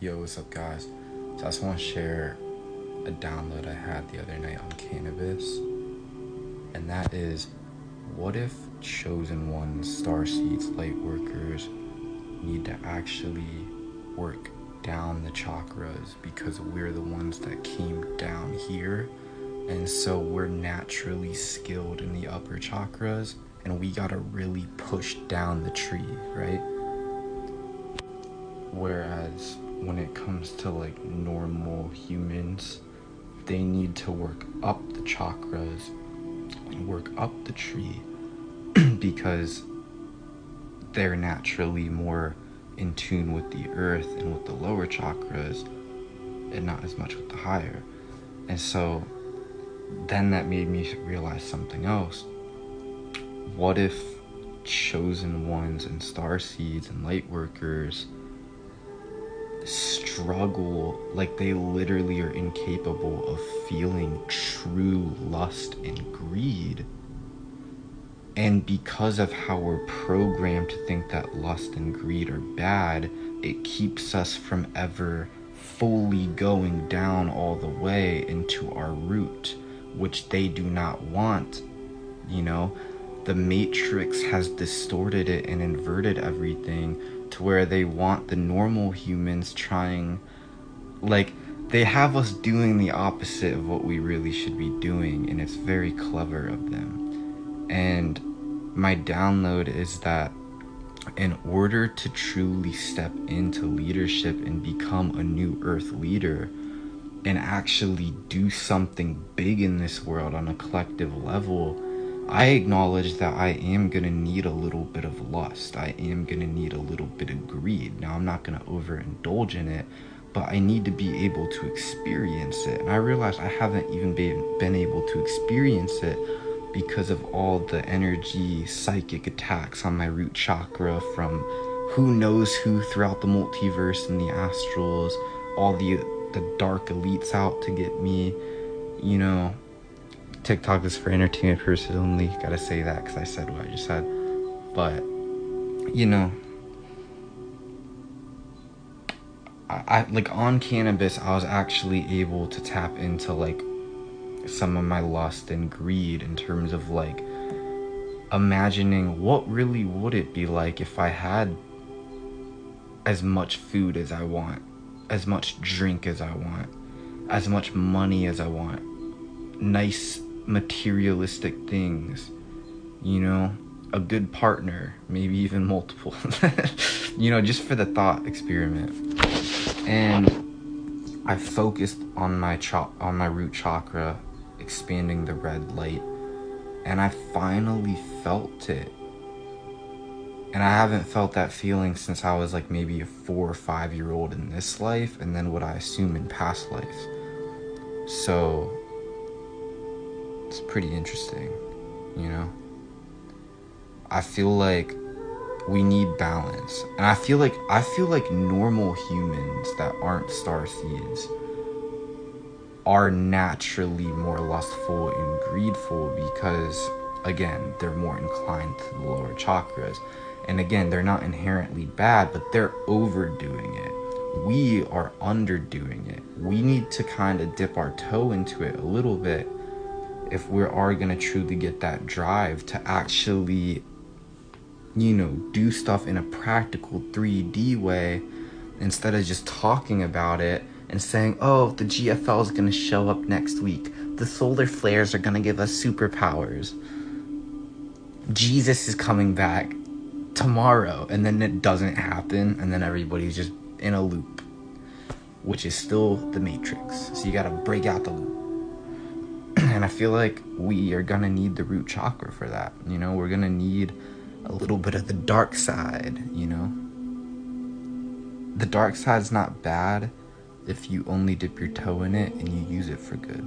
Yo, what's up, guys? So I just want to share a download I had the other night on cannabis, and that is, what if chosen ones, starseeds, light workers, need to actually work down the chakras because we're the ones that came down here, and so we're naturally skilled in the upper chakras, and we gotta really push down the tree, right? Whereas when it comes to like normal humans, they need to work up the chakras and work up the tree because they're naturally more in tune with the earth and with the lower chakras and not as much with the higher. And so then that made me realize something else. What if chosen ones and starseeds and light workers struggle, like they literally are incapable of feeling true lust and greed, and because of how we're programmed to think that lust and greed are bad, it keeps us from ever fully going down all the way into our root, which they do not want. The Matrix has distorted it and inverted everything to where they want the normal humans trying, like, they have us doing the opposite of what we really should be doing, and it's very clever of them. And my download is that in order to truly step into leadership and become a new earth leader and actually do something big in this world on a collective level, I acknowledge that I am going to need a little bit of lust. I am going to need a little bit of greed. Now, I'm not going to overindulge in it, but I need to be able to experience it. And I realize I haven't even been able to experience it because of all the energy, psychic attacks on my root chakra from who knows who throughout the multiverse and the astrals, all the dark elites out to get me, TikTok is for entertainment purposes only. Gotta say that because I said what I just said. But, I like on cannabis, I was actually able to tap into like some of my lust and greed in terms of like imagining what really would it be like if I had as much food as I want, as much drink as I want, as much money as I want, nice materialistic things, a good partner, maybe even multiple, just for the thought experiment. And I focused on my root chakra, expanding the red light, and I finally felt it. And I haven't felt that feeling since I was like maybe a 4 or 5 year old in this life, and then what I assume in past life. So it's pretty interesting, I feel like we need balance, and I feel like normal humans that aren't starseeds are naturally more lustful and greedful because, again, they're more inclined to the lower chakras, and again, they're not inherently bad, but they're overdoing it. We are underdoing it. We need to kind of dip our toe into it a little bit if we are going to truly get that drive to actually, do stuff in a practical 3D way instead of just talking about it and saying, oh, the GFL is going to show up next week. The solar flares are going to give us superpowers. Jesus is coming back tomorrow, and then it doesn't happen, and then everybody's just in a loop, which is still the Matrix. So you got to break out the loop. And I feel like we are going to need the root chakra for that. We're going to need a little bit of the dark side, The dark side's not bad if you only dip your toe in it and you use it for good.